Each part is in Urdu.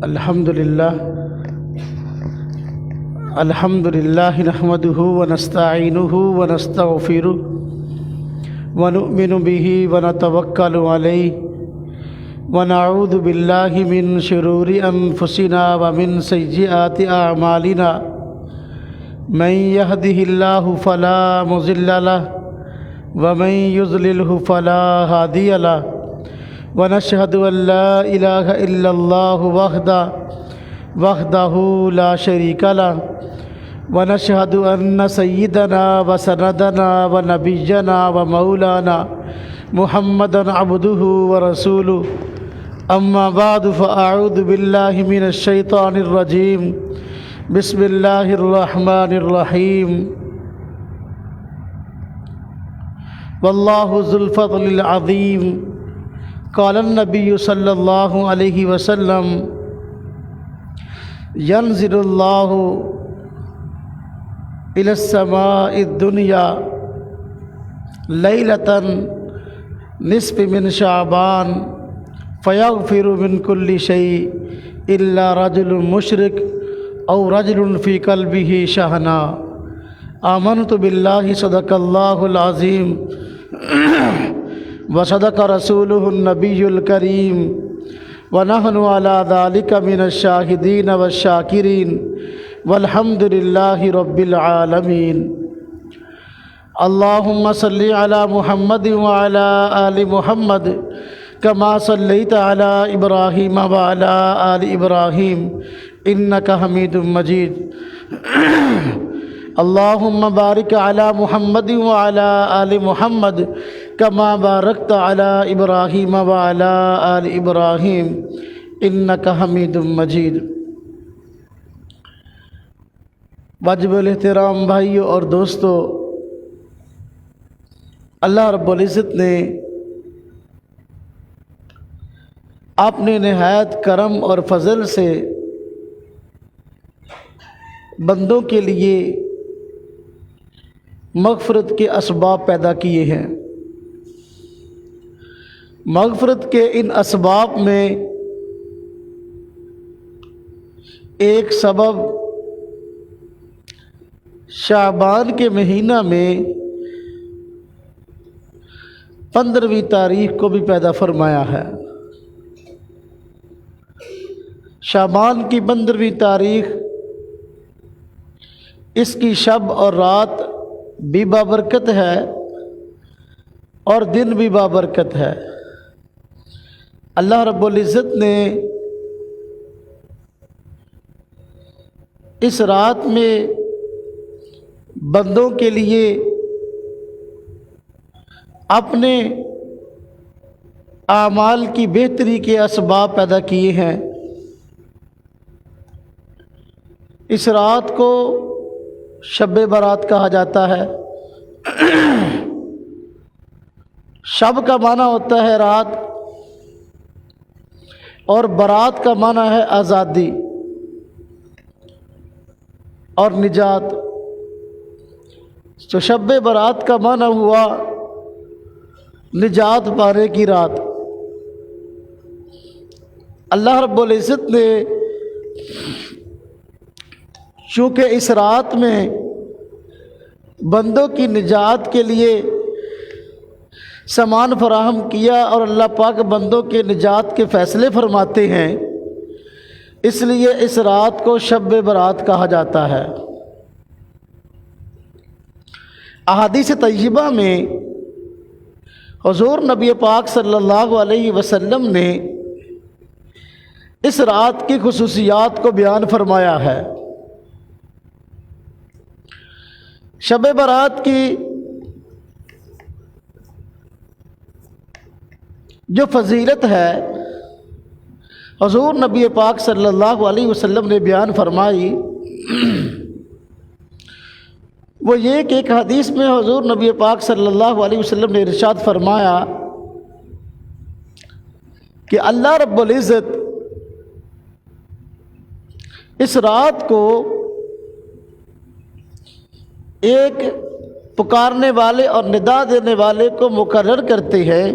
الحمد للہ نحمده ونستعینه ونستغفره ونؤمن به ونتوکل علیہ ونعوذ باللہ من شرور انفسنا ومن سیئات اعمالنا من يهده اللہ فلا مضل له ومن يضلله فلا هادی له ونشهد ان لا الہ الا اللہ وحدہ لا شریک له ونشهد ان سیدنا وسندنا ونبینا ومولانا محمدا عبدہ ورسولہ اما بعد فاعوذ باللہ من الشیطان الرجیم بسم اللہ الرحمن الرحیم واللہ ذو الفضل العظیم قال النبی صلی اللہ علیہ وسلم ينزل اللہ إلى السماء الدنيا ليلة نصف من شعبان فيغفر من كل شيء إلا رجل مشرك أو رجل في قلبه شحناء آمنت بالله صدق الله العظيم وصدق رسوله النبي الكريم ونحن على ذلك من الشاهدين والشاكرين والحمد للہ رب العالمین اللہم صلی علی محمد وعلی آل محمد کما صلیت علی ابراہیم وعلی آل ابراہیم انک حمید مجید اللہم بارک علی محمد وعلی آل محمد کما بارکت علی ابراہیم وعلی آل ابراہیم انک حمید مجید۔ واجب الاحترام بھائیوں اور دوستو، اللہ رب العزت نے اپنے نہایت کرم اور فضل سے بندوں کے لیے مغفرت کے اسباب پیدا کیے ہیں۔ مغفرت کے ان اسباب میں ایک سبب شعبان کے مہینہ میں 15ویں تاریخ کو بھی پیدا فرمایا ہے۔ شعبان کی 15ویں تاریخ، اس کی شب اور رات بھی بابرکت ہے اور دن بھی بابرکت ہے۔ اللہ رب العزت نے اس رات میں بندوں کے لیے اپنے اعمال کی بہتری کے اسباب پیدا کیے ہیں۔ اس رات کو شب برات کہا جاتا ہے۔ شب کا معنی ہوتا ہے رات، اور برات کا معنی ہے آزادی اور نجات۔ تو شب برات کا معنی ہوا نجات پانے کی رات۔ اللہ رب العزت نے چونکہ اس رات میں بندوں کی نجات کے لیے سامان فراہم کیا، اور اللہ پاک بندوں کے نجات کے فیصلے فرماتے ہیں، اس لیے اس رات کو شب برات کہا جاتا ہے۔ احادیث طیبہ میں حضور نبی پاک صلی اللہ علیہ وسلم نے اس رات کی خصوصیات کو بیان فرمایا ہے۔ شب برات کی جو فضیلت ہے حضور نبی پاک صلی اللہ علیہ وسلم نے بیان فرمائی، وہ یہ کہ ایک حدیث میں حضور نبی پاک صلی اللہ علیہ وسلم نے ارشاد فرمایا کہ اللہ رب العزت اس رات کو ایک پکارنے والے اور ندا دینے والے کو مقرر کرتے ہیں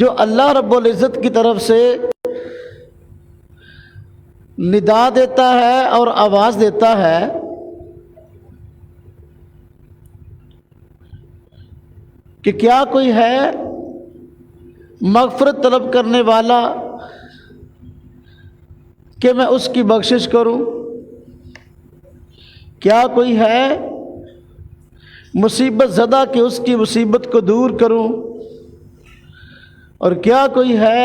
جو اللہ رب العزت کی طرف سے ندا دیتا ہے اور آواز دیتا ہے کہ کیا کوئی ہے مغفرت طلب کرنے والا کہ میں اس کی بخشش کروں؟ کیا کوئی ہے مصیبت زدہ کہ اس کی مصیبت کو دور کروں؟ اور کیا کوئی ہے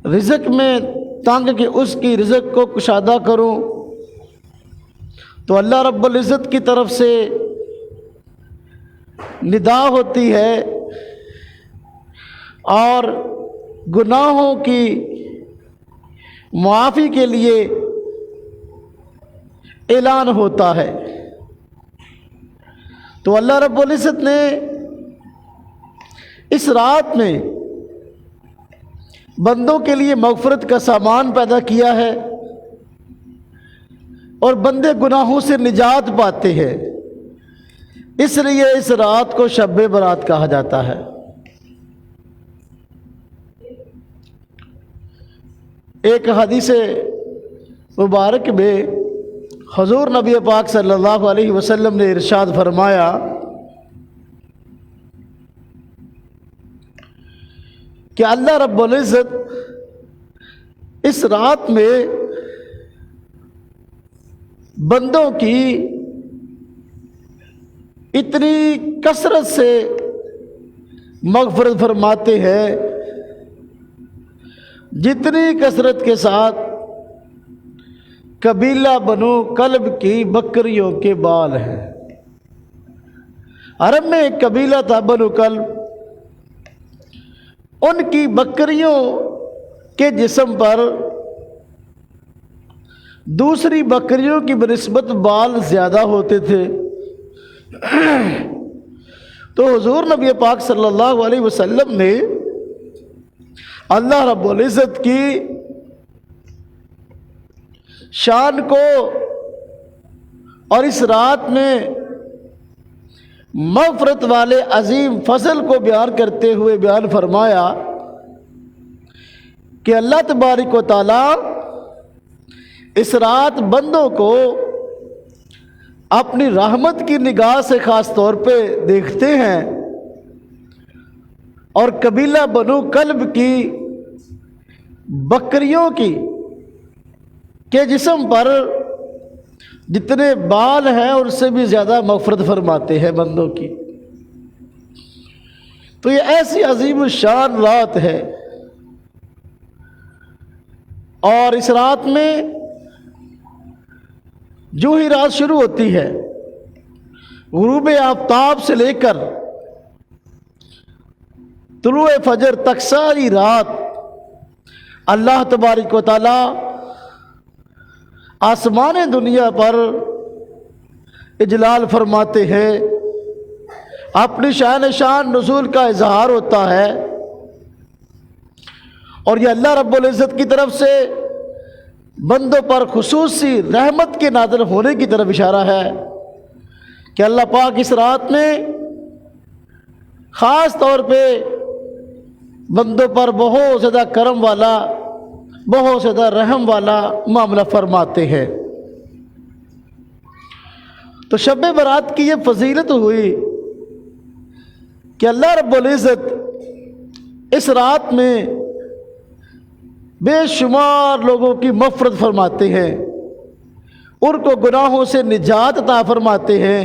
رزق میں تنگ کہ اس کی رزق کو کشادہ کروں؟ تو اللہ رب العزت کی طرف سے ندا ہوتی ہے اور گناہوں کی معافی کے لیے اعلان ہوتا ہے۔ تو اللہ رب العزت نے اس رات میں بندوں کے لیے مغفرت کا سامان پیدا کیا ہے اور بندے گناہوں سے نجات پاتے ہیں، اس لیے اس رات کو شب برات کہا جاتا ہے۔ ایک حدیث مبارک میں حضور نبی پاک صلی اللہ علیہ وسلم نے ارشاد فرمایا کہ اللہ رب العزت اس رات میں بندوں کی اتنی کثرت سے مغفرت فرماتے ہیں جتنی کثرت کے ساتھ قبیلہ بنو کلب کی بکریوں کے بال ہیں۔ عرب میں ایک قبیلہ تھا بنو کلب، ان کی بکریوں کے جسم پر دوسری بکریوں کی بنسبت بال زیادہ ہوتے تھے۔ تو حضور نبی پاک صلی اللہ علیہ وسلم نے اللہ رب العزت کی شان کو اور اس رات میں مغفرت والے عظیم فضل کو بیان کرتے ہوئے بیان فرمایا کہ اللہ تبارک و تعالی اس رات بندوں کو اپنی رحمت کی نگاہ سے خاص طور پہ دیکھتے ہیں، اور قبیلہ بنو کلب کی بکریوں کے جسم پر جتنے بال ہیں ان سے بھی زیادہ مغفرت فرماتے ہیں بندوں کی۔ تو یہ ایسی عظیم الشان رات ہے، اور اس رات میں جو ہی رات شروع ہوتی ہے غروب آفتاب سے لے کر طلوع فجر تک ساری رات اللہ تبارک و تعالی آسمان دنیا پر اجلال فرماتے ہیں، اپنی شان نزول کا اظہار ہوتا ہے، اور یہ اللہ رب العزت کی طرف سے بندوں پر خصوصی رحمت کے نازل ہونے کی طرف اشارہ ہے کہ اللہ پاک اس رات میں خاص طور پہ بندوں پر بہت زیادہ کرم والا، بہت زیادہ رحم والا معاملہ فرماتے ہیں۔ تو شب برات کی یہ فضیلت ہوئی کہ اللہ رب العزت اس رات میں بے شمار لوگوں کی مغفرت فرماتے ہیں، ان کو گناہوں سے نجات عطا فرماتے ہیں،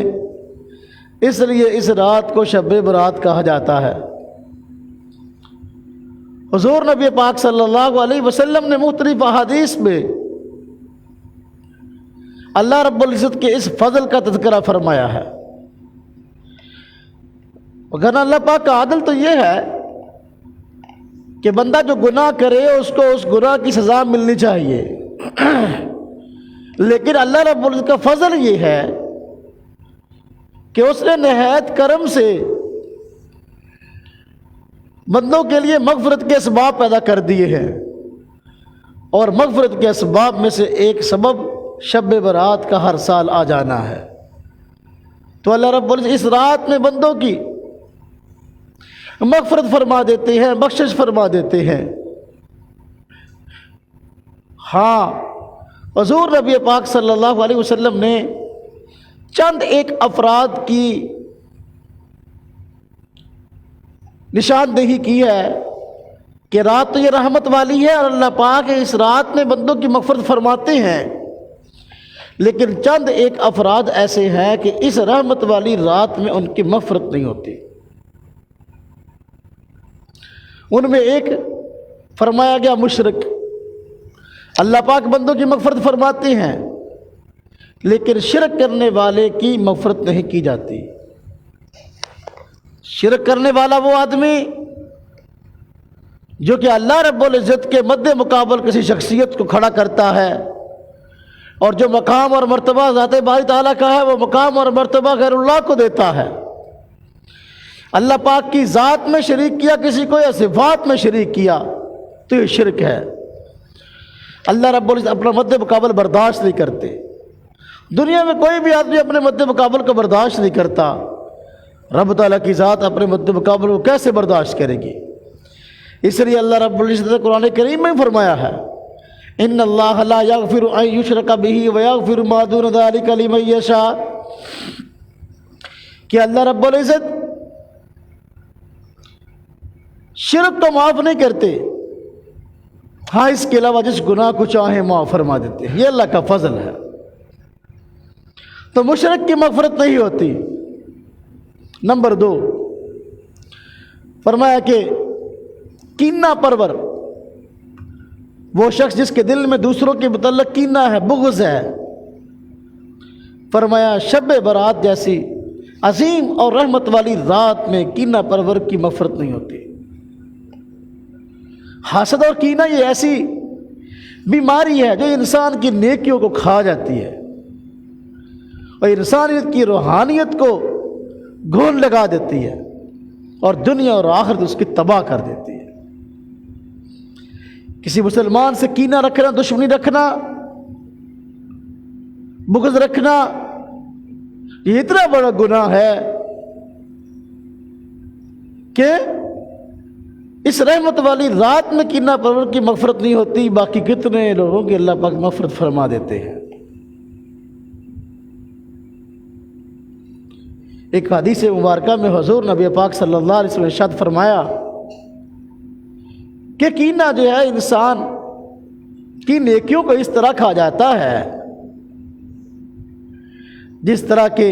اس لیے اس رات کو شب برات کہا جاتا ہے۔ حضور نبی پاک صلی اللہ علیہ وسلم نے مختلف احادیث میں اللہ رب العزت کے اس فضل کا تذکرہ فرمایا ہے۔ وگرنہ اللہ پاک کا عدل تو یہ ہے کہ بندہ جو گناہ کرے اس کو اس گناہ کی سزا ملنی چاہیے، لیکن اللہ رب العزت کا فضل یہ ہے کہ اس نے نہایت کرم سے بندوں کے لیے مغفرت کے اسباب پیدا کر دیے ہیں، اور مغفرت کے اسباب میں سے ایک سبب شب برات کا ہر سال آ جانا ہے۔ تو اللہ رب العزت اس رات میں بندوں کی مغفرت فرما دیتے ہیں، بخشش فرما دیتے ہیں۔ ہاں، حضور نبی پاک صلی اللہ علیہ وسلم نے چند ایک افراد کی نشاندہی کی ہے کہ رات تو یہ رحمت والی ہے اور اللہ پاک اس رات میں بندوں کی مغفرت فرماتے ہیں، لیکن چند ایک افراد ایسے ہیں کہ اس رحمت والی رات میں ان کی مغفرت نہیں ہوتی۔ ان میں ایک فرمایا گیا مشرک، اللہ پاک بندوں کی مغفرت فرماتے ہیں لیکن شرک کرنے والے کی مغفرت نہیں کی جاتی۔ شرک کرنے والا وہ آدمی جو کہ اللہ رب العزت کے مد مقابل کسی شخصیت کو کھڑا کرتا ہے، اور جو مقام اور مرتبہ ذات باری تعالیٰ کا ہے وہ مقام اور مرتبہ غیر اللہ کو دیتا ہے۔ اللہ پاک کی ذات میں شریک کیا کسی کو یا صفات میں شریک کیا تو یہ شرک ہے۔ اللہ رب العزت اپنا مد مقابل برداشت نہیں کرتے۔ دنیا میں کوئی بھی آدمی اپنے مد مقابل کو برداشت نہیں کرتا، رب تعالیٰ کی ذات اپنے مد مقابل کو کیسے برداشت کرے گی؟ اس لیے اللہ رب العزت نے قرآن کریم میں فرمایا ہے ان اللہ لا یغفر ان یشرک بہ ویغفر ما دون ذلک لمن یشاء، کہ اللہ رب العزت شرک تو معاف نہیں کرتے، ہاں اس کے علاوہ جس گناہ کو چاہیں معاف فرما دیتے ہیں، یہ اللہ کا فضل ہے۔ تو مشرک کی مغفرت نہیں ہوتی۔ نمبر 2 فرمایا کہ کینہ پرور، وہ شخص جس کے دل میں دوسروں کے متعلق کینہ ہے، بغض ہے، فرمایا شب برات جیسی عظیم اور رحمت والی رات میں کینہ پرور کی مغفرت نہیں ہوتی۔ حسد اور کینہ یہ ایسی بیماری ہے جو انسان کی نیکیوں کو کھا جاتی ہے اور انسانیت کی روحانیت کو گھن لگا دیتی ہے اور دنیا اور آخرت اس کی تباہ کر دیتی ہے۔ کسی مسلمان سے کینہ رکھنا، دشمنی رکھنا، بغض رکھنا، یہ اتنا بڑا گناہ ہے کہ اس رحمت والی رات میں کینہ پرور کی مغفرت نہیں ہوتی، باقی کتنے لوگوں کی اللہ پاک مغفرت فرما دیتے ہیں۔ ایک حدیث مبارکہ میں حضور نبی پاک صلی اللہ علیہ وسلم نے ارشاد فرمایا کہ کینہ جو ہے انسان کی نیکیوں کو اس طرح کھا جاتا ہے جس طرح کہ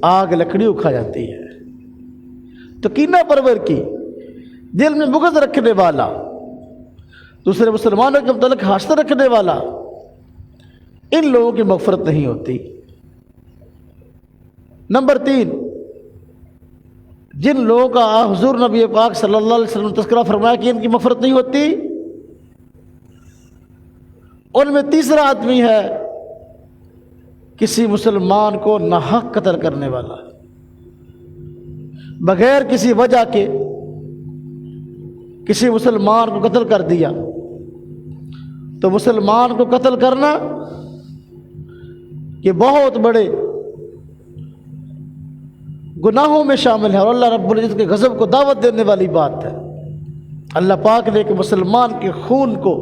آگ لکڑی کھا جاتی ہے۔ تو کینہ پرور کی، دل میں بغض رکھنے والا، دوسرے مسلمانوں کے متعلق حسد رکھنے والا، ان لوگوں کی مغفرت نہیں ہوتی۔ نمبر 3 جن لوگوں کا حضور نبی پاک صلی اللہ علیہ وسلم نے تذکرہ فرمایا کہ ان کی مغفرت نہیں ہوتی، ان میں تیسرا آدمی ہے کسی مسلمان کو ناحق قتل کرنے والا، بغیر کسی وجہ کے کسی مسلمان کو قتل کر دیا۔ تو مسلمان کو قتل کرنا یہ بہت بڑے گناہوں میں شامل ہے اور اللہ رب العزت کے غضب کو دعوت دینے والی بات ہے۔ اللہ پاک نے ایک مسلمان کے خون کو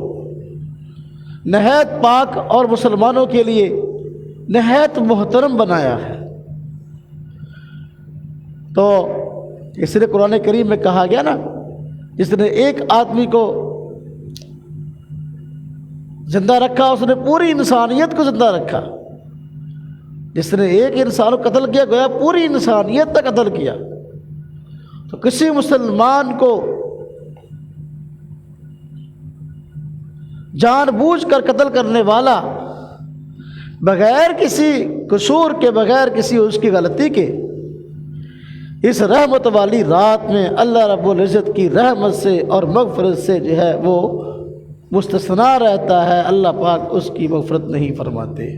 نہایت پاک اور مسلمانوں کے لیے نہایت محترم بنایا ہے۔ تو اس لیے قرآن کریم میں کہا گیا نا، جس نے ایک آدمی کو زندہ رکھا اس نے پوری انسانیت کو زندہ رکھا، جس نے ایک انسان کو قتل کیا گویا پوری انسانیت کا قتل کیا۔ تو کسی مسلمان کو جان بوجھ کر قتل کرنے والا بغیر کسی قصور کے، بغیر کسی اس کی غلطی کے، اس رحمت والی رات میں اللہ رب العزت کی رحمت سے اور مغفرت سے جو ہے وہ مستثنا رہتا ہے، اللہ پاک اس کی مغفرت نہیں فرماتے۔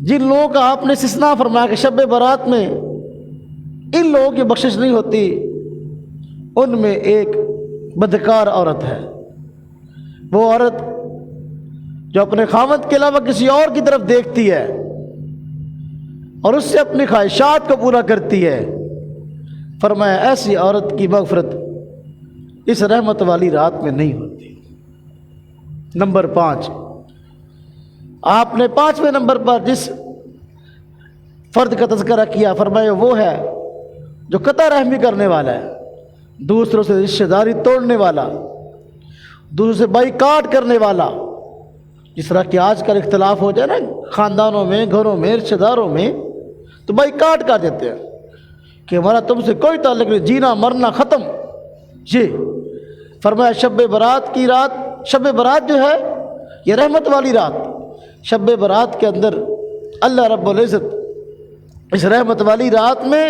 جن لوگوں کا آپ نے استثناء فرمایا کہ شب برات میں ان لوگوں کی بخشش نہیں ہوتی، ان میں ایک بدکار عورت ہے، وہ عورت جو اپنے خاوند کے علاوہ کسی اور کی طرف دیکھتی ہے اور اس سے اپنی خواہشات کو پورا کرتی ہے۔ فرمایا ایسی عورت کی مغفرت اس رحمت والی رات میں نہیں ہوتی۔ نمبر 5، آپ نے 5ویں نمبر پر جس فرد کا تذکرہ کیا فرمایا وہ ہے جو قطع رحمی کرنے والا ہے، دوسروں سے رشتہ داری توڑنے والا، دوسروں سے بائیکاٹ کرنے والا۔ جس طرح کہ آج کل اختلاف ہو جائے نا خاندانوں میں، گھروں میں، رشتہ داروں میں، تو بائیکاٹ کر دیتے ہیں کہ ہمارا تم سے کوئی تعلق نہیں، جینا مرنا ختم۔ جی فرمایا شب برات کی رات، شب برات جو ہے یہ رحمت والی رات، شب برات کے اندر اللہ رب العزت اس رحمت والی رات میں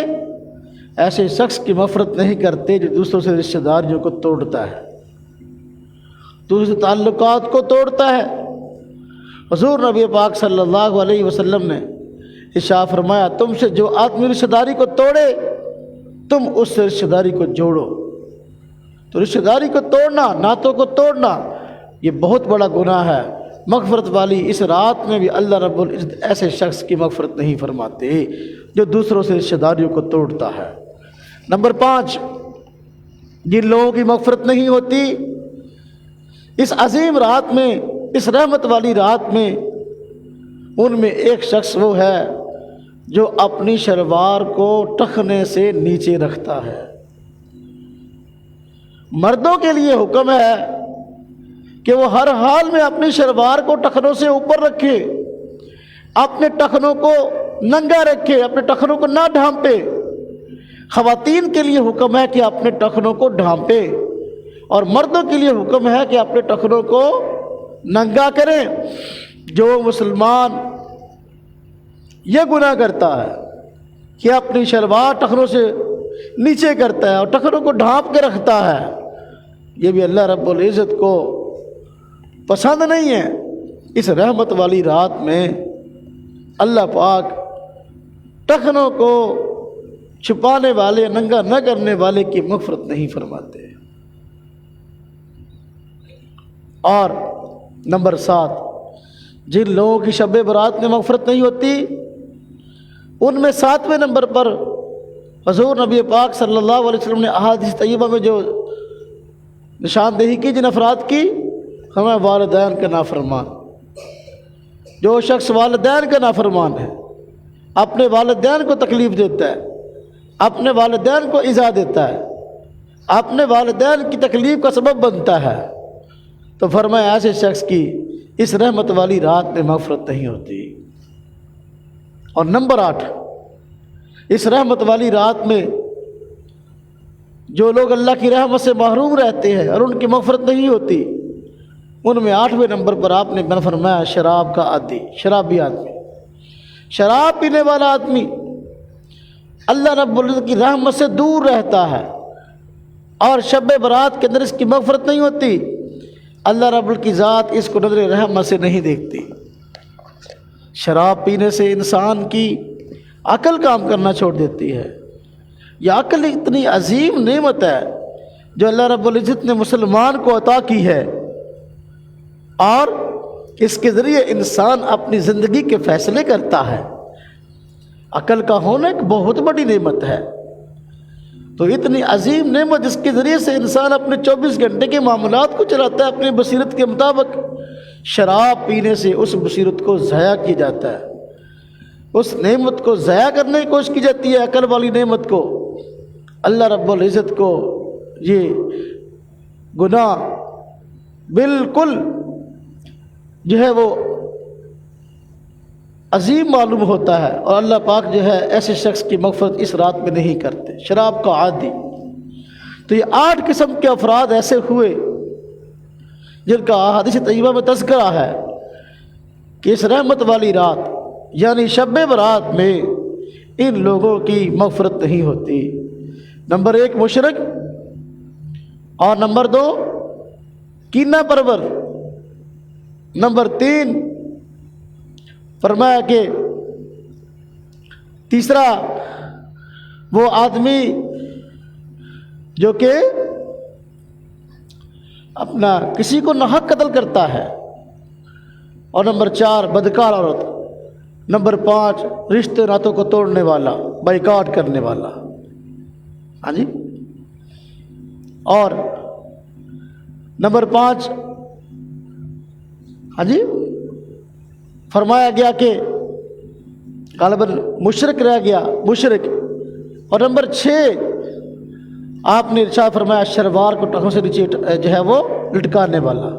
ایسے شخص کی مغفرت نہیں کرتے جو دوسروں سے رشتہ داریوں کو توڑتا ہے، دوسرے سے تعلقات کو توڑتا ہے۔ حضور نبی پاک صلی اللہ علیہ وسلم نے ارشاد فرمایا تم سے جو آدمی رشتہ داری کو توڑے تم اس سے رشتہ داری کو جوڑو۔ تو رشتہ داری کو توڑنا، ناتوں کو توڑنا یہ بہت بڑا گناہ ہے۔ مغفرت والی اس رات میں بھی اللہ رب العزت ایسے شخص کی مغفرت نہیں فرماتے جو دوسروں سے رشتہ داریوں کو توڑتا ہے۔ نمبر 5، جن لوگوں کی مغفرت نہیں ہوتی اس عظیم رات میں، اس رحمت والی رات میں، ان میں ایک شخص وہ ہے جو اپنی شلوار کو ٹخنے سے نیچے رکھتا ہے۔ مردوں کے لیے حکم ہے کہ وہ ہر حال میں اپنی شلوار کو ٹخنوں سے اوپر رکھے، اپنے ٹخنوں کو ننگا رکھے، اپنے ٹخنوں کو نہ ڈھانپے۔ خواتین کے لیے حکم ہے کہ اپنے ٹخنوں کو ڈھانپے، اور مردوں کے لیے حکم ہے کہ اپنے ٹخنوں کو ننگا کریں۔ جو مسلمان یہ گناہ کرتا ہے کہ اپنی شلوار ٹخنوں سے نیچے کرتا ہے اور ٹخنوں کو ڈھانپ کے رکھتا ہے، یہ بھی اللہ رب العزت کو پسند نہیں ہے۔ اس رحمت والی رات میں اللہ پاک ٹخنوں کو چھپانے والے، ننگا نہ کرنے والے کی مغفرت نہیں فرماتے۔ اور نمبر 7، جن لوگوں کی شب برات میں مغفرت نہیں ہوتی ان میں 7ویں نمبر پر حضور نبی پاک صلی اللہ علیہ وسلم نے احادیث طیبہ میں جو نشاندہی کی جن افراد کی، ہمیں والدین کا نافرمان۔ جو شخص والدین کا نافرمان ہے، اپنے والدین کو تکلیف دیتا ہے، اپنے والدین کو ایذا دیتا ہے، اپنے والدین کی تکلیف کا سبب بنتا ہے، تو فرمایا ایسے شخص کی اس رحمت والی رات میں مغفرت نہیں ہوتی۔ اور نمبر 8، اس رحمت والی رات میں جو لوگ اللہ کی رحمت سے محروم رہتے ہیں اور ان کی مغفرت نہیں ہوتی، ان میں 8ویں نمبر پر آپ نے فرمایا شراب کا عادی، شرابی آدمی، شراب پینے والا آدمی اللہ رب العزت کی رحمت سے دور رہتا ہے اور شب برات کے اندر اس کی مغفرت نہیں ہوتی۔ اللہ رب العزت کی ذات اس کو نظر رحمت سے نہیں دیکھتی۔ شراب پینے سے انسان کی عقل کام کرنا چھوڑ دیتی ہے۔ یہ عقل اتنی عظیم نعمت ہے جو اللہ رب العزت نے مسلمان کو عطا کی ہے، اور اس کے ذریعے انسان اپنی زندگی کے فیصلے کرتا ہے۔ عقل کا ہونا ایک بہت بڑی نعمت ہے، تو اتنی عظیم نعمت جس کے ذریعے سے انسان اپنے 24 گھنٹے کے معاملات کو چلاتا ہے اپنی بصیرت کے مطابق، شراب پینے سے اس بصیرت کو ضائع کیا جاتا ہے، اس نعمت کو ضائع کرنے کی کوشش کی جاتی ہے، عقل والی نعمت کو۔ اللہ رب العزت کو یہ گناہ بالکل جو ہے وہ عظیم معلوم ہوتا ہے، اور اللہ پاک جو ہے ایسے شخص کی مغفرت اس رات میں نہیں کرتے۔ شراب کا عادی، تو یہ 8 قسم کے افراد ایسے ہوئے جن کا احادیث طیبہ میں تذکرہ ہے کہ اس رحمت والی رات یعنی شب برات میں ان لوگوں کی مغفرت نہیں ہوتی۔ نمبر 1 مشرک، اور نمبر 2 کینہ پرور، نمبر 3 فرمایا کہ تیسرا وہ آدمی جو کہ اپنا کسی کو ناحق قتل کرتا ہے، اور نمبر 4 بدکار عورت، نمبر 5 رشتے ناتوں کو توڑنے والا، بائیکاٹ کرنے والا۔ ہاں جی، اور نمبر 5 ہاں جی فرمایا گیا کہ غالباً مشرک رہ گیا، مشرک. اور نمبر 6 آپ نے ارشاد فرمایا شلوار کو ٹخنوں سے نیچے جو ہے وہ لٹکانے والا.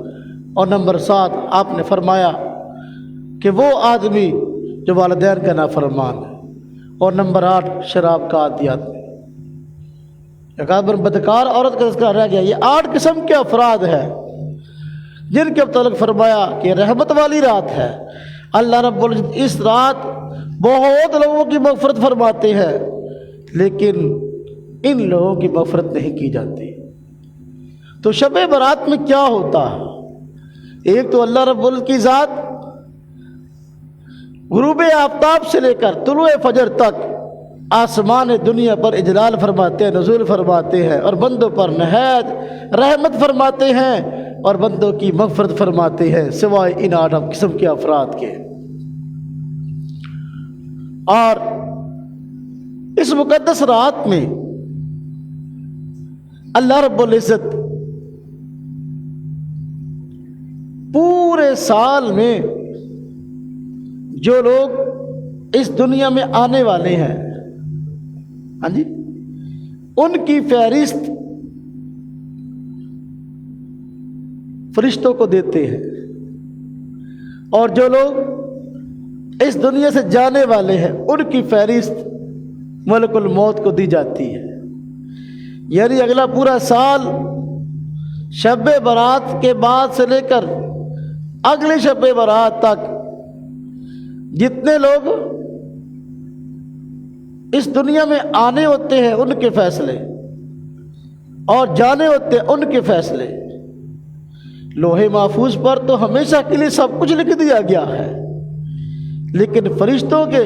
اور نمبر 7 آپ نے فرمایا کہ وہ آدمی جو والدین کا نافرمان ہے. اور نمبر 8 شراب کا عادی آدمی. بدکار عورت کا تذکرہ رہ گیا. یہ 8 قسم کے افراد ہیں جن کے متعلق فرمایا کہ رحمت والی رات ہے. اللہ رب العزت اس رات بہت لوگوں کی مغفرت فرماتے ہیں، لیکن ان لوگوں کی مغفرت نہیں کی جاتی. تو شب برات میں کیا ہوتا ہے؟ ایک تو اللہ رب العزت کی ذات غروب آفتاب سے لے کر طلوع فجر تک آسمان دنیا پر اجلال فرماتے ہیں، نزول فرماتے ہیں، اور بندوں پر نہایت رحمت فرماتے ہیں اور بندوں کی مغفرت فرماتے ہیں، سوائے ان 8 قسم کے افراد کے. اور اس مقدس رات میں اللہ رب العزت پورے سال میں جو لوگ اس دنیا میں آنے والے ہیں، ہاں جی، ان کی فہرست فرشتوں کو دیتے ہیں، اور جو لوگ اس دنیا سے جانے والے ہیں ان کی فہرست ملک الموت کو دی جاتی ہے. یعنی اگلا پورا سال شب برات کے بعد سے لے کر اگلے شب برات تک جتنے لوگ اس دنیا میں آنے ہوتے ہیں ان کے فیصلے اور جانے ہوتے ہیں ان کے فیصلے لوہے محفوظ پر تو ہمیشہ کے لیے سب کچھ لکھ دیا گیا ہے، لیکن فرشتوں کے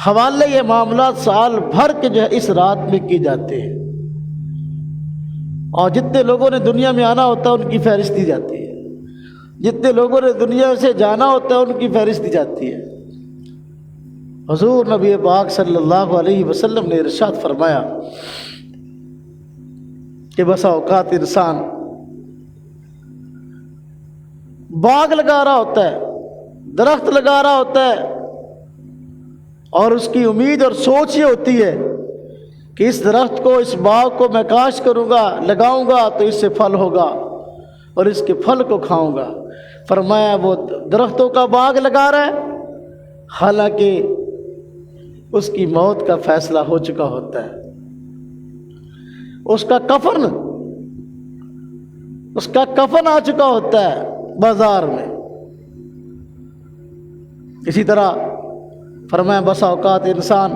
حوالے یہ معاملات سال بھر کے جو ہے اس رات میں کی جاتے ہیں، اور جتنے لوگوں نے دنیا میں آنا ہوتا ہے ان کی فہرست دی جاتی ہے، جتنے لوگوں نے دنیا سے جانا ہوتا ہے ان کی فہرست دی جاتی ہے. حضور نبی پاک صلی اللہ علیہ وسلم نے ارشاد فرمایا کہ بسا اوقات انسان باغ لگا رہا ہوتا ہے، درخت لگا رہا ہوتا ہے، اور اس کی امید اور سوچ یہ ہوتی ہے کہ اس درخت کو، اس باغ کو میں کاشت کروں گا، لگاؤں گا تو اس سے پھل ہوگا اور اس کے پھل کو کھاؤں گا. فرمایا وہ درختوں کا باغ لگا رہا ہے، حالانکہ اس کی موت کا فیصلہ ہو چکا ہوتا ہے، اس کا کفن آ چکا ہوتا ہے بازار میں. اسی طرح فرمایا بسا اوقات انسان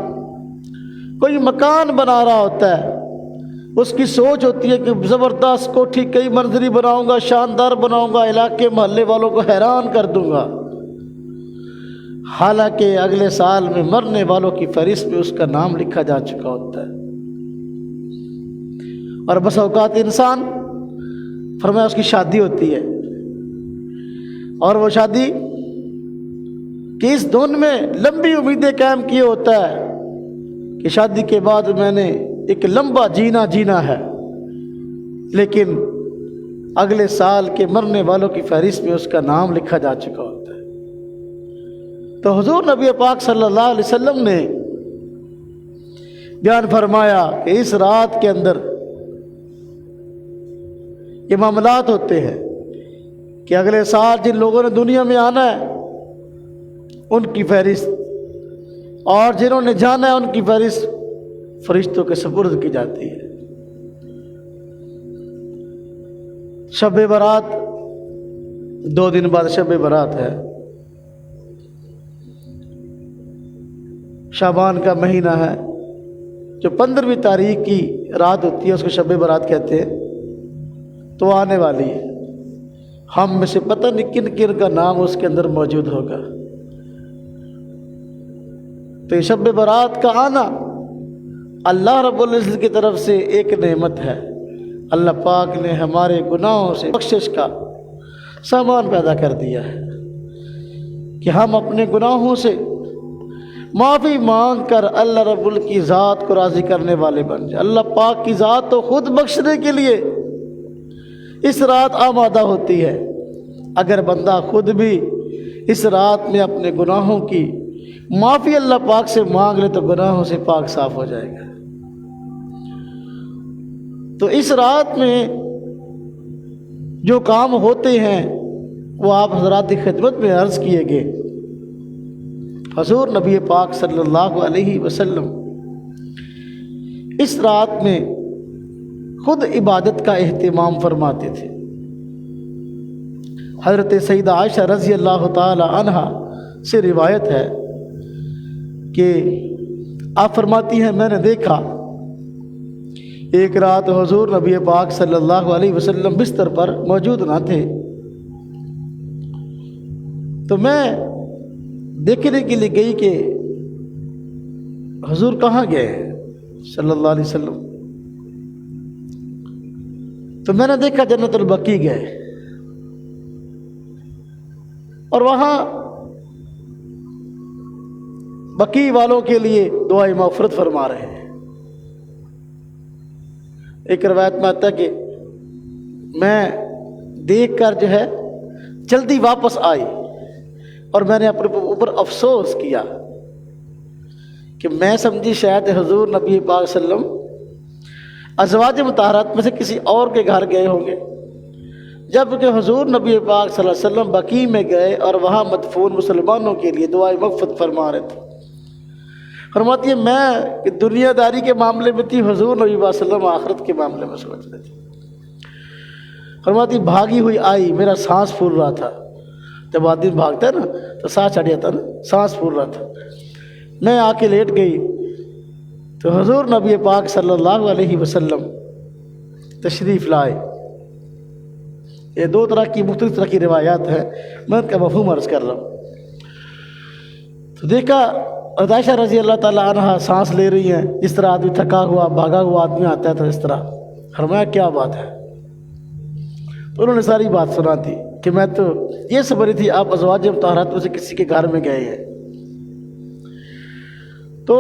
کوئی مکان بنا رہا ہوتا ہے، اس کی سوچ ہوتی ہے کہ زبردست کوٹھی کئی منزلی بناؤں گا، شاندار بناؤں گا، علاقے محلے والوں کو حیران کر دوں گا، حالانکہ اگلے سال میں مرنے والوں کی فہرست میں اس کا نام لکھا جا چکا ہوتا ہے. اور بس اوقات انسان فرمایا اس کی شادی ہوتی ہے، اور وہ شادی کہ اس دن میں لمبی امیدیں قائم کیے ہوتا ہے کہ شادی کے بعد میں نے ایک لمبا جینا ہے، لیکن اگلے سال کے مرنے والوں کی فہرست میں اس کا نام لکھا جا چکا ہوتا ہے. تو حضور نبی پاک صلی اللہ علیہ وسلم نے بیان فرمایا کہ اس رات کے اندر یہ معاملات ہوتے ہیں کہ اگلے سال جن لوگوں نے دنیا میں آنا ہے ان کی فہرست، اور جنہوں نے جانا ہے ان کی فہرست فرشتوں کے سپرد کی جاتی ہے. شب برات 2 دن بعد شب برات ہے، شعبان کا مہینہ ہے، جو 15ویں تاریخ کی رات ہوتی ہے اس کو شب برات کہتے ہیں. تو آنے والی ہے، ہم میں سے پتہ نہیں کن کن کا نام اس کے اندر موجود ہوگا. تو شب برات کا آنا اللہ رب العزت کی طرف سے ایک نعمت ہے. اللہ پاک نے ہمارے گناہوں سے بخشش کا سامان پیدا کر دیا ہے کہ ہم اپنے گناہوں سے معافی مانگ کر اللہ رب العزت کی ذات کو راضی کرنے والے بن جائیں. اللہ پاک کی ذات تو خود بخشنے کے لیے اس رات آمادہ ہوتی ہے، اگر بندہ خود بھی اس رات میں اپنے گناہوں کی معافی اللہ پاک سے مانگ لے تو گناہوں سے پاک صاف ہو جائے گا۔ تو اس رات میں جو کام ہوتے ہیں وہ آپ حضرات کی خدمت میں عرض کیے گئے۔ حضور نبی پاک صلی اللہ علیہ وسلم اس رات میں خود عبادت کا اہتمام فرماتے تھے۔ حضرت سیدہ عائشہ رضی اللہ تعالی عنہا سے روایت ہے کہ آپ فرماتی ہیں میں نے دیکھا ایک رات حضور نبی پاک صلی اللہ علیہ وسلم بستر پر موجود نہ تھے، تو میں دیکھنے کے لیے گئی کہ حضور کہاں گئے ہیں صلی اللہ علیہ وسلم۔ تو میں نے دیکھا جنت البقیع گئے اور وہاں بقیع والوں کے لیے دعائے مغفرت فرما رہے ہیں۔ ایک روایت میں آتا ہے کہ میں دیکھ کر جو ہے جلدی واپس آئی اور میں نے اپنے اوپر افسوس کیا کہ میں سمجھی شاید حضور نبی پاک صلی اللہ علیہ وسلم ازواج مطہرات میں سے کسی اور کے گھر گئے ہوں گے، جبکہ حضور نبی پاک صلی اللہ علیہ وسلم بقیع میں گئے اور وہاں مدفون مسلمانوں کے لیے دعائے مغفرت فرما رہے تھے۔ فرماتی ہے میں کہ دنیا داری کے معاملے میں تھی، حضور نبی پاک صلی اللہ علیہ وسلم آخرت کے معاملے میں سمجھ رہے تھے۔ فرماتی بھاگی ہوئی آئی، میرا سانس پھول رہا تھا، جب آدمی بھاگتا ہے نا تو سانس چڑھ جاتا ہے نا، سانس پھول رہا تھا۔ میں آ کے لیٹ گئی تو حضور نبی پاک صلی اللہ علیہ وسلم تشریف لائے۔ یہ دو طرح کی مختلف طرح کی روایات ہیں، میں ان کا مفہوم عرض کر رہا ہوں۔ تو دیکھا عائشہ رضی اللہ تعالیٰ عنہ سانس لے رہی ہیں، جس طرح آدمی تھکا ہوا بھاگا ہوا آدمی آتا ہے تو اس طرح۔ فرمایا کیا بات ہے؟ تو انہوں نے ساری بات سنا دی کہ میں تو یہ سمجھ رہی تھی آپ ازواج مطہرات میں سے کسی کے گھر میں گئے ہیں۔ تو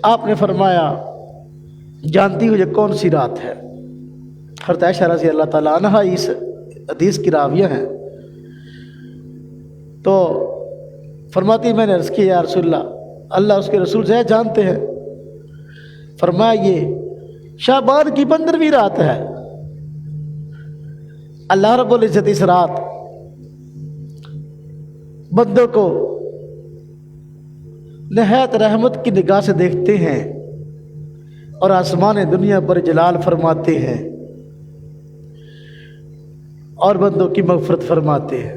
آپ نے فرمایا جانتی ہو یہ کون سی رات ہے؟ حضرت عائشہ رضی اللہ تعالیٰ عنہ اس حدیث کی راویہ ہیں۔ تو فرماتی میں نے عرض کی یا رسول اللہ اس کے رسول سے جانتے ہیں۔ فرمایا یہ شعبان کی 15ویں رات ہے۔ اللہ رب العزت اس رات بندوں کو نہایت رحمت کی نگاہ سے دیکھتے ہیں اور آسمان دنیا پر جلال فرماتے ہیں اور بندوں کی مغفرت فرماتے ہیں۔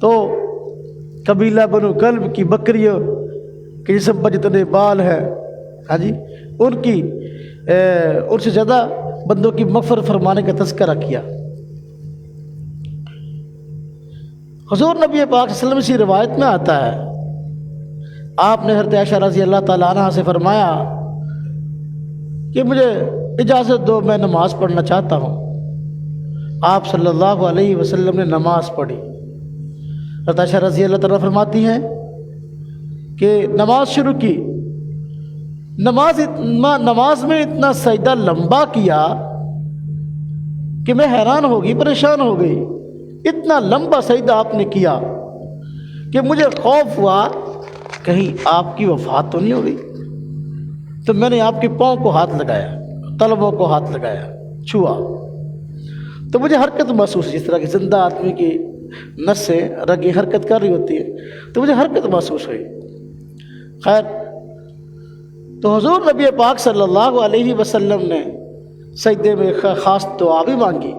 تو قبیلہ بنو کلب کی بکریوں کے جسم پر جتنے بال ہیں، ہاں جی، ان سے زیادہ بندوں کی مغفرت فرمانے کا تذکرہ کیا۔ حضور نبی پاک صلی اللہ علیہ وسلم کی روایت میں آتا ہے آپ نے حضرت عائشہ رضی اللہ تعالیٰ عنہ سے فرمایا کہ مجھے اجازت دو میں نماز پڑھنا چاہتا ہوں۔ آپ صلی اللہ علیہ وسلم نے نماز پڑھی۔ حضرت عائشہ رضی اللہ تعالیٰ فرماتی ہیں کہ نماز شروع کی، نماز میں اتنا سجدہ لمبا کیا کہ میں حیران ہو گئی، پریشان ہو گئی۔ اتنا لمبا سجدہ آپ نے کیا کہ مجھے خوف ہوا کہیں آپ کی وفات تو نہیں ہو گئی۔ تو میں نے آپ کے پاؤں کو ہاتھ لگایا، تلووں کو ہاتھ لگایا، چھوا، تو مجھے حرکت محسوس، جس طرح کی زندہ آدمی کی نسیں رگیں حرکت کر رہی ہوتی ہیں، تو مجھے حرکت محسوس ہوئی۔ خیر، تو حضور نبی پاک صلی اللہ علیہ وسلم نے سجدے میں خاص دعا بھی مانگی۔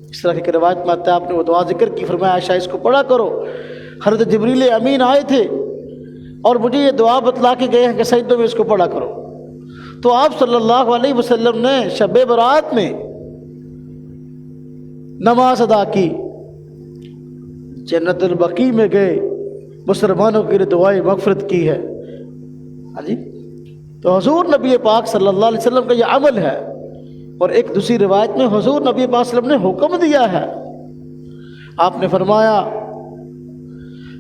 اس طرح کی روایت میں آتا ہے آپ نے وہ دعا ذکر کی، فرمایا عائشہ اس کو پڑھا کرو، حضرت جبریل امین آئے تھے اور مجھے یہ دعا بتلا کے گئے ہیں کہ سجدوں میں اس کو پڑھا کرو۔ تو آپ صلی اللہ علیہ وسلم نے شب برات میں نماز ادا کی، جنت البقیع میں گئے، مسلمانوں کے لیے دعائیں مغفرت کی ہے۔ ہاں جی، تو حضور نبی پاک صلی اللہ علیہ وسلم کا یہ عمل ہے۔ اور ایک دوسری روایت میں حضور نبی پاک صلی اللہ علیہ وسلم نے حکم دیا ہے، آپ نے فرمایا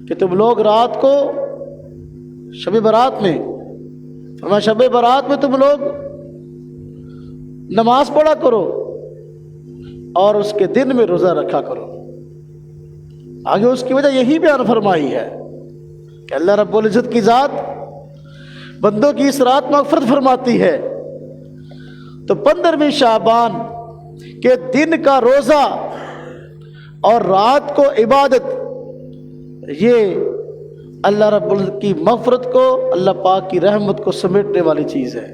کہ تم لوگ رات کو شب برات میں، فرمایا شب برات میں تم لوگ نماز پڑھا کرو، اور اس کے دن میں روزہ رکھا کرو۔ آگے اس کی وجہ یہی بیان فرمائی ہے کہ اللہ رب العزت کی ذات بندوں کی اس رات مغفرت فرماتی ہے۔ تو 15ویں شعبان کے دن کا روزہ اور رات کو عبادت، یہ اللہ رب العزت کی مغفرت کو، اللہ پاک کی رحمت کو سمیٹنے والی چیز ہے۔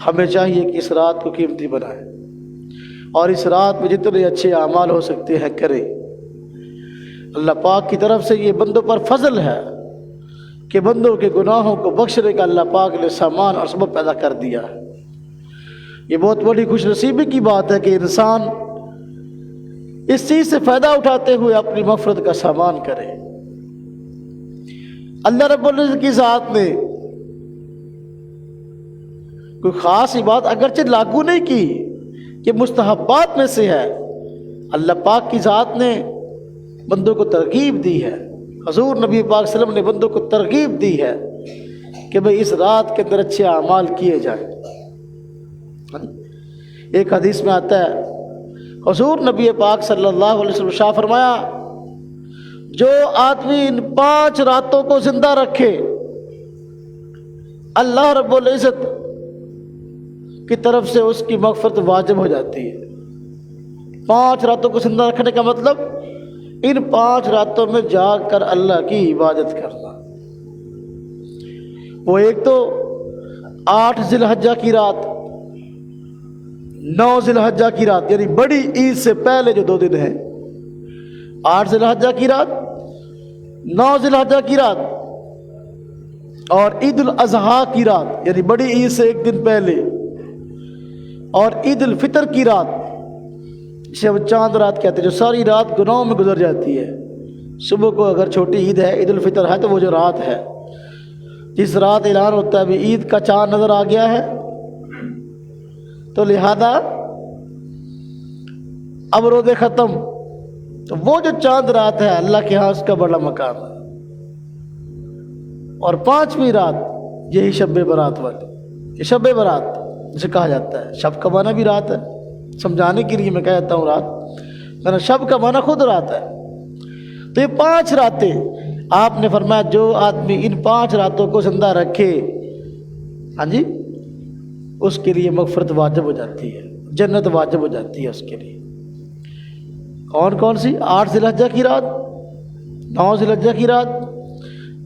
ہمیں چاہیے کہ اس رات کو قیمتی بنائیں اور اس رات میں جتنے اچھے اعمال ہو سکتے ہیں کریں۔ اللہ پاک کی طرف سے یہ بندوں پر فضل ہے کہ بندوں کے گناہوں کو بخشنے کا اللہ پاک نے سامان اور سبب پیدا کر دیا ہے۔ یہ بہت بڑی خوش نصیبی کی بات ہے کہ انسان اس چیز سے فائدہ اٹھاتے ہوئے اپنی مغفرت کا سامان کرے۔ اللہ رب العزت کی ذات نے کوئی خاص بات اگرچہ لاگو نہیں کی کہ مستحبات میں سے ہے، اللہ پاک کی ذات نے بندوں کو ترغیب دی ہے، حضور نبی پاک صلی اللہ علیہ وسلم نے بندوں کو ترغیب دی ہے کہ بھئی اس رات کے اندر اچھے اعمال کیے جائیں۔ ایک حدیث میں آتا ہے، حضور نبی پاک صلی اللہ علیہ وسلم شاہ فرمایا، جو آدمی ان 5 راتوں کو زندہ رکھے اللہ رب العزت کی طرف سے اس کی مغفرت واجب ہو جاتی ہے۔ 5 راتوں کو زندہ رکھنے کا مطلب ان 5 راتوں میں جاگ کر اللہ کی عبادت کرنا۔ وہ ایک تو 8 ذی الحجہ کی رات، 9 ذی الحجہ کی رات، یعنی بڑی عید سے پہلے جو 2 دن ہیں، 8 ذی الحجہ کی رات، 9 ذی الحجہ کی رات اور عید الاضحیٰ کی رات، یعنی بڑی عید سے 1 دن پہلے، اور عید الفطر کی رات جسے وہ چاند رات کہتے ہیں، جو ساری رات گناہوں میں گزر جاتی ہے۔ صبح کو اگر چھوٹی عید ہے، عید الفطر ہے، تو وہ جو رات ہے جس رات اعلان ہوتا ہے بھی عید کا چاند نظر آ گیا ہے، تو لہذا اب روزے ختم، تو وہ جو چاند رات ہے اللہ کے ہاں اس کا بڑا مقام ہے۔ اور 5ویں رات یہی شب برات والی، یہ شب برات جسے کہا جاتا ہے، شب کا معنی بھی رات ہے، سمجھانے کے لیے میں کہتا ہوں رات، میں شب کا معنی خود رات ہے۔ تو یہ 5 راتیں آپ نے فرمایا جو آدمی ان 5 راتوں کو زندہ رکھے، ہاں جی، اس کے لیے مغفرت واجب ہو جاتی ہے، جنت واجب ہو جاتی ہے اس کے لیے۔ کون کون سی؟ 8 ذی الحجہ کی رات، 9 ذی الحجہ کی رات،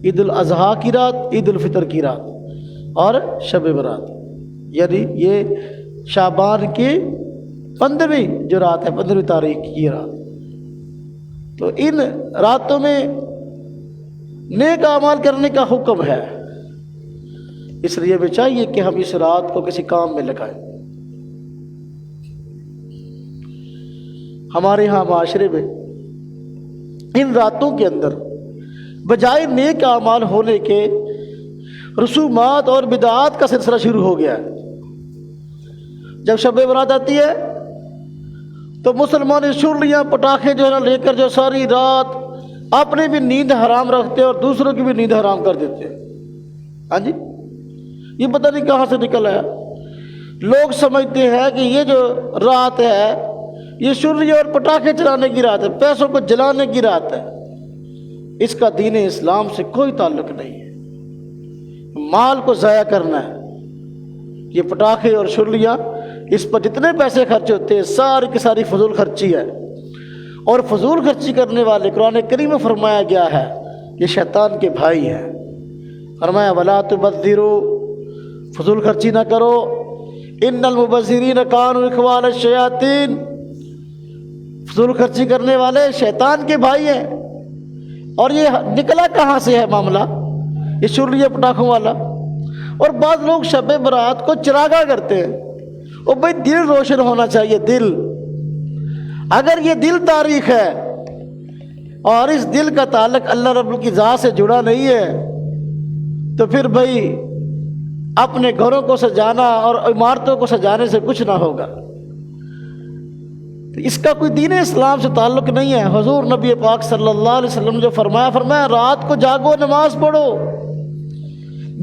عید الاضحیٰ کی رات، عید الفطر کی رات اور شب برات، یعنی یہ شعبان کی 15ویں جو رات ہے، 15ویں تاریخ کی رات۔ تو ان راتوں میں نیک اعمال کرنے کا حکم ہے، اس لیے بھی چاہیے کہ ہم اس رات کو کسی کام میں لگائیں۔ ہمارے ہاں معاشرے میں ان راتوں کے اندر بجائے نیک اعمال ہونے کے رسومات اور بدعات کا سلسلہ شروع ہو گیا ہے۔ جب شب برات آتی ہے تو مسلمان چھریاں پٹاخے جو ہے نا لے کر جو ساری رات اپنی بھی نیند حرام رکھتے اور دوسروں کی بھی نیند حرام کر دیتے ہیں۔ ہاں جی، یہ پتہ نہیں کہاں سے نکل آیا۔ لوگ سمجھتے ہیں کہ یہ جو رات ہے یہ چھری اور پٹاخے چلانے کی رات ہے، پیسوں کو جلانے کی رات ہے۔ اس کا دین اسلام سے کوئی تعلق نہیں ہے۔ مال کو ضائع کرنا ہے، یہ پٹاخے اور چھریاں، اس پر جتنے پیسے خرچ ہوتے ہیں ساری کی ساری فضول خرچی ہے، اور فضول خرچی کرنے والے قرآن کریم میں فرمایا گیا ہے یہ شیطان کے بھائی ہیں۔ فرمایا وَلَا تُبَذِّرُوا، فضول خرچی نہ کرو، إِنَّ الْمُبَذِّرِينَ كَانُوا إِخْوَانَ الشَّيَاطِينَ، فضول خرچی کرنے والے شیطان کے بھائی ہیں۔ اور یہ نکلا کہاں سے ہے معاملہ، یہ چھری پٹاخوں والا؟ اور بعض لوگ شب برات کو چراغاں کرتے ہیں۔ اور بھائی دل روشن ہونا چاہیے، دل، اگر یہ دل تاریخ ہے اور اس دل کا تعلق اللہ رب کی ذات سے جڑا نہیں ہے تو پھر بھائی اپنے گھروں کو سجانا اور عمارتوں کو سجانے سے کچھ نہ ہوگا۔ اس کا کوئی دین اسلام سے تعلق نہیں ہے۔ حضور نبی پاک صلی اللہ علیہ وسلم نے جو فرمایا رات کو جاگو، نماز پڑھو،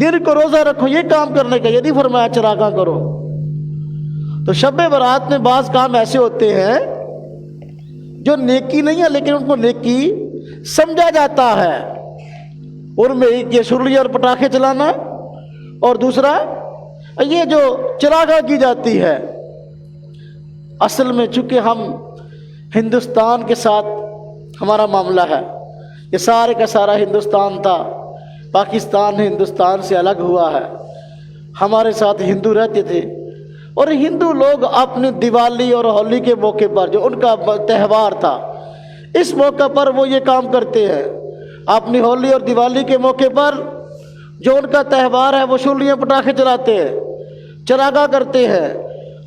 دن کو روزہ رکھو، یہ کام کرنے کا، یہ نہیں فرمایا چراغاں کرو۔ تو شب برات میں بعض کام ایسے ہوتے ہیں جو نیکی نہیں ہے لیکن ان کو نیکی سمجھا جاتا ہے، ان میں ایک یہ سرلی اور پٹاخے چلانا، اور دوسرا یہ جو چراغاں کی جاتی ہے۔ اصل میں چونکہ ہم ہندوستان کے ساتھ ہمارا معاملہ ہے، یہ سارے کا سارا ہندوستان تھا، پاکستان ہندوستان سے الگ ہوا ہے، ہمارے ساتھ ہندو رہتے تھے، اور ہندو لوگ اپنی دیوالی اور ہولی کے موقع پر جو ان کا تہوار تھا، اس موقع پر وہ یہ کام کرتے ہیں۔ اپنی ہولی اور دیوالی کے موقع پر جو ان کا تہوار ہے وہ شولیاں پٹاخے چلاتے ہیں، چراغاں کرتے ہیں،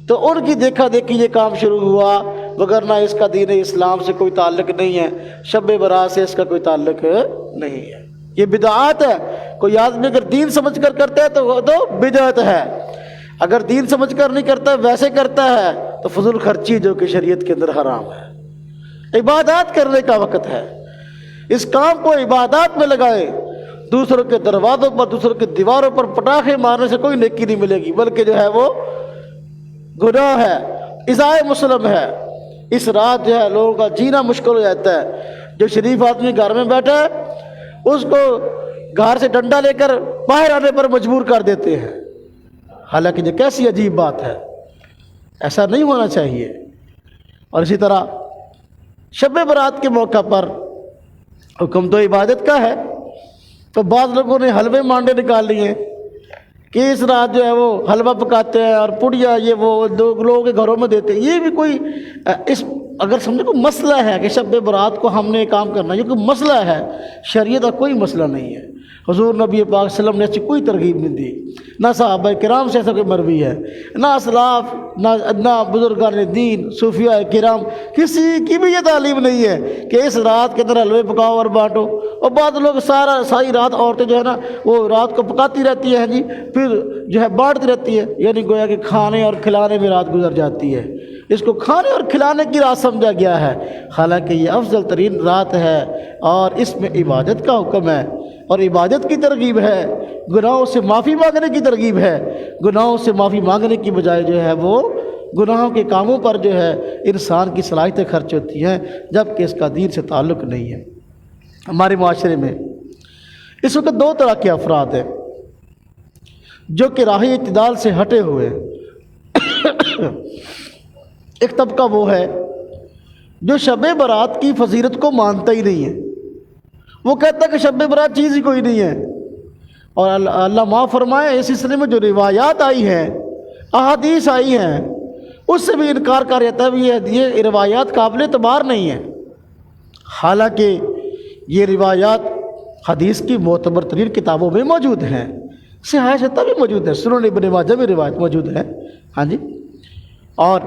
تو ان کی دیکھا دیکھی یہ کام شروع ہوا، وگرنہ اس کا دین اسلام سے کوئی تعلق نہیں ہے، شب برات سے اس کا کوئی تعلق نہیں ہے، یہ بدعات ہے۔ کوئی آدمی اگر دین سمجھ کر کرتا ہے تو بدعت ہے، اگر دین سمجھ کر نہیں کرتا ویسے کرتا ہے تو فضول خرچی جو کہ شریعت کے اندر حرام ہے۔ عبادات کرنے کا وقت ہے، اس کام کو عبادات میں لگائے، دوسروں کے دروازوں پر دوسروں کے دیواروں پر پٹاخے مارنے سے کوئی نیکی نہیں ملے گی، بلکہ جو ہے وہ گناہ ہے، ایذائے مسلم ہے۔ اس رات جو ہے لوگوں کا جینا مشکل ہو جاتا ہے۔ جو شریف آدمی گھر میں بیٹھا ہے اس کو گھر سے ڈنڈا لے کر باہر آنے پر مجبور کر دیتے ہیں، حالانکہ یہ کیسی عجیب بات ہے، ایسا نہیں ہونا چاہیے۔ اور اسی طرح شب برات کے موقع پر حکم تو عبادت کا ہے، تو بعض لوگوں نے حلوے مانڈے نکال لیے کہ اس رات جو ہے وہ حلوہ پکاتے ہیں اور پڑیا یہ وہ لوگوں کے گھروں میں دیتے ہیں۔ یہ بھی کوئی اس اگر سمجھے کوئی مسئلہ ہے کہ شب برات کو ہم نے کام کرنا، یہ کوئی مسئلہ ہے، شریعت کا کوئی مسئلہ نہیں ہے۔ حضور نبی پاک صلی اللہ علیہ وسلم نے ایسی کوئی ترغیب نہیں دی، نہ صحابہ کرام سے ایسا کوئی مروی ہے، نہ اسلاف، نہ بزرگان دین صوفیاء کرام، کسی کی بھی یہ تعلیم نہیں ہے کہ اس رات کے اندر حلوے پکاؤ اور بانٹو۔ اور بعض لوگ ساری رات عورتیں جو ہے نا وہ رات کو پکاتی رہتی ہیں جی، پھر جو ہے بانٹتی رہتی ہے، یعنی گویا کہ کھانے اور کھلانے میں رات گزر جاتی ہے۔ اس کو کھانے اور کھلانے کی رات سمجھا گیا ہے، حالانکہ یہ افضل ترین رات ہے اور اس میں عبادت کا حکم ہے اور عبادت کی ترغیب ہے، گناہوں سے معافی مانگنے کی ترغیب ہے۔ گناہوں سے معافی مانگنے کی بجائے جو ہے وہ گناہوں کے کاموں پر جو ہے انسان کی صلاحیتیں خرچ ہوتی ہیں، جبکہ اس کا دین سے تعلق نہیں ہے۔ ہمارے معاشرے میں اس وقت دو طرح کے افراد ہیں جو کہ راہ اعتدال سے ہٹے ہوئے ہیں۔ ایک طبقہ وہ ہے جو شب برات کی فضیلت کو مانتا ہی نہیں ہے، وہ کہتا ہے کہ شب برات چیز ہی کوئی نہیں ہے، اور اللہ معاف فرمائے اس سلسلے میں جو روایات آئی ہیں، احادیث آئی ہیں، اس سے بھی انکار کر جاتا ہے کہ یہ روایات قابل اعتبار نہیں ہیں، حالانکہ یہ روایات حدیث کی معتبر ترین کتابوں میں موجود ہیں، صحیح ستہ بھی موجود ہے، سنن ابن ماجہ میں روایت موجود ہے، ہاں جی، اور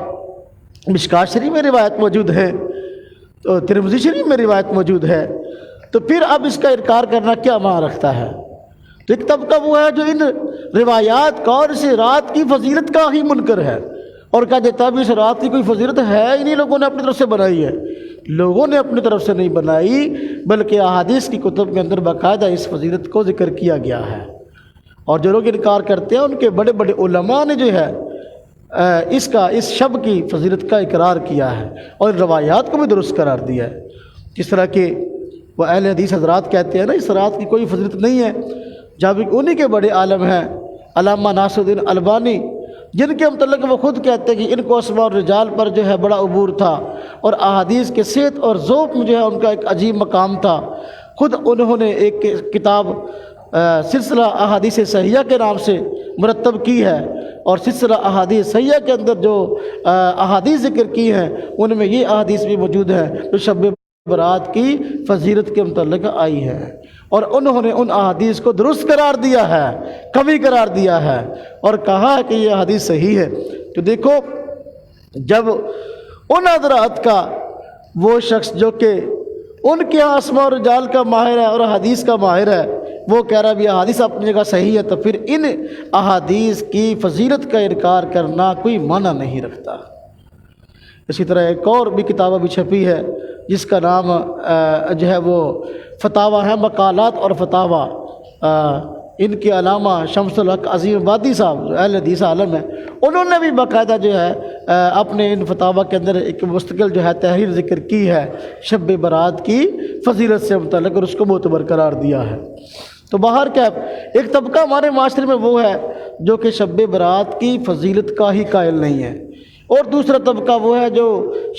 مشکوٰۃ شریف میں روایت موجود ہے، تو ترمذی شریف میں روایت موجود ہے، تو پھر اب اس کا انکار کرنا کیا معنی رکھتا ہے؟ تو ایک طبقہ وہ ہے جو ان روایات کا اور اس رات کی فضیلت کا ہی منکر ہے اور کہا دیتا ہے اس رات کی کوئی فضیلت ہے ہی نہیں، لوگوں نے اپنی طرف سے بنائی ہے۔ لوگوں نے اپنی طرف سے نہیں بنائی، بلکہ احادیث کی کتب کے اندر باقاعدہ اس فضیلت کو ذکر کیا گیا ہے، اور جو لوگ انکار کرتے ہیں ان کے بڑے بڑے علماء نے جو ہے اس شب کی فضیلت کا اقرار کیا ہے اور روایات کو بھی درست قرار دیا ہے۔ جس طرح کہ وہ اہل حدیث حضرات کہتے ہیں نا اس رات کی کوئی فضیلت نہیں ہے، جب انہی کے بڑے عالم ہیں علامہ ناصر الدین البانی، جن کے متعلق وہ خود کہتے ہیں کہ ان کو اسماء الرجال پر جو ہے بڑا عبور تھا اور احادیث کے صحت اور ذوق میں جو ہے ان کا ایک عجیب مقام تھا۔ خود انہوں نے ایک کتاب سلسلہ احادیث صحیحہ کے نام سے مرتب کی ہے، اور سلسلہ احادیث صحیحہ کے اندر جو احادیث ذکر کی ہیں ان میں یہ احادیث بھی موجود ہیں جو شب برات کی فضیلت کے متعلق آئی ہے، اور انہوں نے ان احادیث کو درست قرار دیا ہے، قوی قرار دیا ہے، اور کہا ہے کہ یہ حدیث صحیح ہے۔ تو دیکھو جب ان حضرات کا وہ شخص جو کہ ان کے یہاں اسماء الرجال کا ماہر ہے اور حدیث کا ماہر ہے، وہ کہہ رہا بھی احادیث اپنی جگہ صحیح ہے، تو پھر ان احادیث کی فضیلت کا انکار کرنا کوئی معنی نہیں رکھتا۔ اسی طرح ایک اور بھی کتاب ابھی چھپی ہے جس کا نام جو ہے وہ فتاویٰ ہے، مقالات اور فتاویٰ، ان کے علامہ شمس الحق عظیم آبادی صاحب اہل حدیث عالم ہیں، انہوں نے بھی باقاعدہ جو ہے اپنے ان فتاویٰ کے اندر ایک مستقل جو ہے تحریر ذکر کی ہے شب برات کی فضیلت سے متعلق، اور اس کو معتبر قرار دیا ہے۔ تو باہر کیا ایک طبقہ ہمارے معاشرے میں وہ ہے جو کہ شب برات کی فضیلت کا ہی قائل نہیں ہے، اور دوسرا طبقہ وہ ہے جو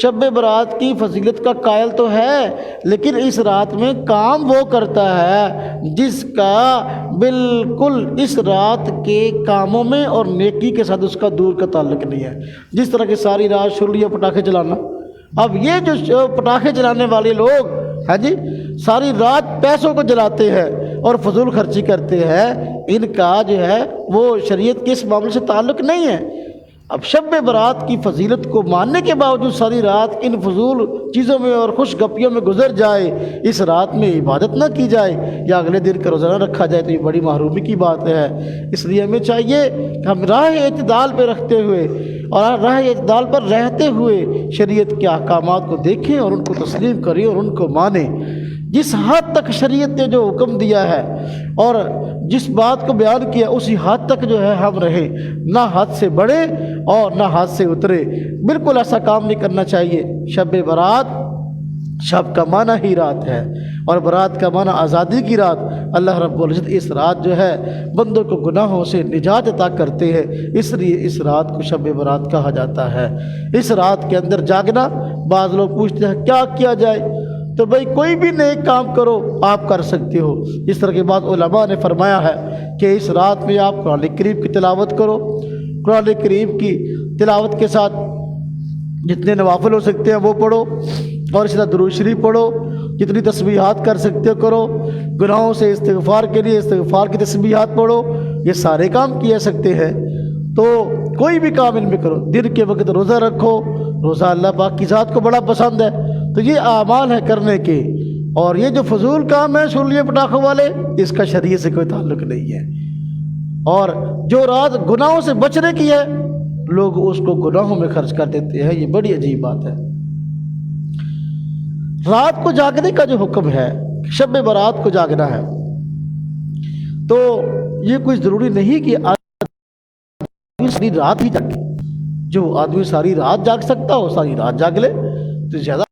شب برات کی فضیلت کا قائل تو ہے لیکن اس رات میں کام وہ کرتا ہے جس کا بالکل اس رات کے کاموں میں اور نیکی کے ساتھ اس کا دور کا تعلق نہیں ہے۔ جس طرح کہ ساری رات شرلیہ پٹاخے چلانا، اب یہ جو پٹاخے چلانے والے لوگ ہاں جی ساری رات پیسوں کو جلاتے ہیں اور فضول خرچی کرتے ہیں، ان کا جو ہے وہ شریعت کے اس معاملے سے تعلق نہیں ہے۔ اب شب برات کی فضیلت کو ماننے کے باوجود ساری رات ان فضول چیزوں میں اور خوش گپیوں میں گزر جائے، اس رات میں عبادت نہ کی جائے یا اگلے دن کا روزہ نہ رکھا جائے، تو یہ بڑی محرومی کی بات ہے۔ اس لیے ہمیں چاہیے کہ ہم راہ اعتدال پہ رکھتے ہوئے اور راہ اعتدال پر رہتے ہوئے شریعت کے احکامات کو دیکھیں اور ان کو تسلیم کریں اور ان کو مانیں۔ جس حد تک شریعت نے جو حکم دیا ہے اور جس بات کو بیان کیا اسی حد تک جو ہے ہم رہیں، نہ حد سے بڑھے اور نہ حد سے اترے، بالکل ایسا کام نہیں کرنا چاہیے۔ شب برات، شب کا معنی ہی رات ہے اور برات کا معنی آزادی کی رات۔ اللہ رب العزت اس رات جو ہے بندوں کو گناہوں سے نجات عطا کرتے ہیں، اس لیے اس رات کو شب برات کہا جاتا ہے۔ اس رات کے اندر جاگنا، بعض لوگ پوچھتے ہیں کیا کیا جائے، تو بھائی کوئی بھی نیک کام کرو آپ کر سکتے ہو۔ اس طرح کے بعض علماء نے فرمایا ہے کہ اس رات میں آپ قرآن کریم کی تلاوت کرو، قرآن کریم کی تلاوت کے ساتھ جتنے نوافل ہو سکتے ہیں وہ پڑھو، اور اسی طرح درود شریف پڑھو، جتنی تسبیحات کر سکتے ہو کرو، گناہوں سے استغفار کے لیے استغفار کی تسبیحات پڑھو، یہ سارے کام کیے سکتے ہیں۔ تو کوئی بھی کام ان میں کرو، دن کے وقت روزہ رکھو، روزہ اللہ پاک کی ذات کو بڑا پسند ہے، تو یہ اعمال ہے کرنے کے، اور یہ جو فضول کام ہے شرلیہ پٹاخوں والے، اس کا شریعت سے کوئی تعلق نہیں ہے۔ اور جو رات گناہوں سے بچنے کی ہے لوگ اس کو گناہوں میں خرچ کر دیتے ہیں، یہ بڑی عجیب بات ہے۔ رات کو جاگنے کا جو حکم ہے، شب برات کو جاگنا ہے، تو یہ کوئی ضروری نہیں کہ آدمی ساری رات ہی جاگے۔ جو آدمی ساری رات جاگ سکتا ہو ساری رات جاگ لے، تو زیادہ